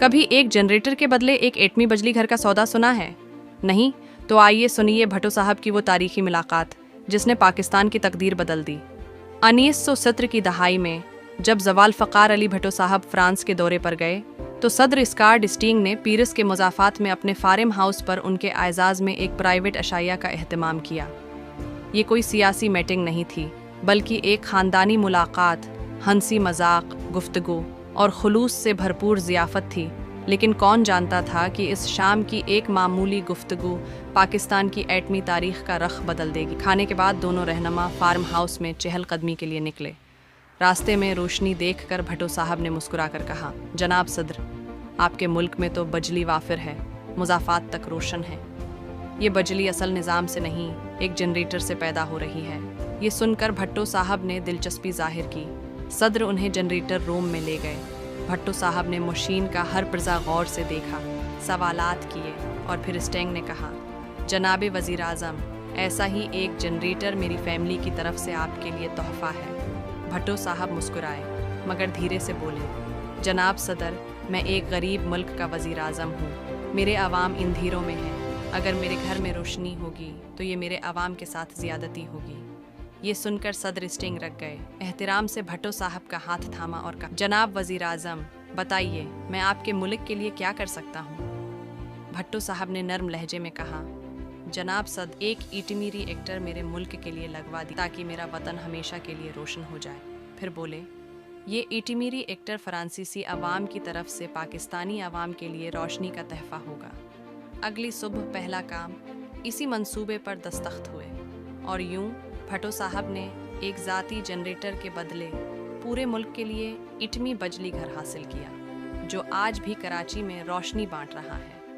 कभी एक जनरेटर के बदले एक एटमी बिजली घर का सौदा सुना है? नहीं? तो आइए सुनिए भट्टो साहब की वो तारीखी मुलाकात जिसने पाकिस्तान की तकदीर बदल दी। 1970 की दहाई में जब ज़वाल फ़ख़ार अली भट्टो साहब फ्रांस के दौरे पर गए तो सदर स्कॉट डिस्टिंग ने पीरिस के मुज़ाफ़ात में अपने फार्म हाउस पर उनके एज़ाज़ में एक प्राइवेट अशाया का एहतमाम किया। ये कोई सियासी मीटिंग नहीं थी, बल्कि एक ख़ानदानी मुलाकात, हंसी मजाक, गुफ्तगू और खुलूस से भरपूर ज़ियाफ़त थी। लेकिन कौन जानता था कि इस शाम की एक मामूली गुफ्तगू पाकिस्तान की एटमी तारीख़ का रख बदल देगी। खाने के बाद दोनों रहनुमा फार्म हाउस में चहलकदमी के लिए निकले। रास्ते में रोशनी देखकर भट्टो साहब ने मुस्कुरा कर कहा, जनाब सदर, आपके मुल्क में तो बिजली वाफिर है, मुज़ाफ़ात तक रोशन है। ये बिजली असल निज़ाम से नहीं, एक जनरेटर से पैदा हो रही है। ये सुनकर भट्टो साहब ने दिलचस्पी जाहिर की। सदर उन्हें जनरेटर रूम में ले गए। भट्टो साहब ने मशीन का हर पुर्जा गौर से देखा, सवालात किए और फिर स्टेंग ने कहा, जनाब वज़ीर आज़म, ऐसा ही एक जनरेटर मेरी फैमिली की तरफ से आपके लिए तोहफ़ा है। भट्टो साहब मुस्कुराए मगर धीरे से बोले, जनाब सदर, मैं एक गरीब मुल्क का वज़ीर आज़म हूँ। मेरे अवाम इन धीरों में हैं। अगर मेरे घर में रोशनी होगी तो ये मेरे अवाम के साथ ज़्यादती होगी। ये सुनकर सदर स्टिंग रख गए। एहतराम से भट्टो साहब का हाथ थामा और कहा, जनाब वज़ीर आज़म, बताइए मैं आपके मुल्क के लिए क्या कर सकता हूँ। भट्टो साहब ने नर्म लहजे में कहा, जनाब सद, एक एटमी रिएक्टर मेरे मुल्क के लिए लगवा दी ताकि मेरा वतन हमेशा के लिए रोशन हो जाए। फिर बोले, ये एटमी रिएक्टर फ्रांसीसी अवाम की तरफ से पाकिस्तानी अवाम के लिए रोशनी का तहफ़ा होगा। अगली सुबह पहला काम इसी मंसूबे पर दस्तखत हुए और यूं भट्टो साहब ने एक ज़ाती जनरेटर के बदले पूरे मुल्क के लिए एटमी बिजली घर हासिल किया, जो आज भी कराची में रोशनी बांट रहा है।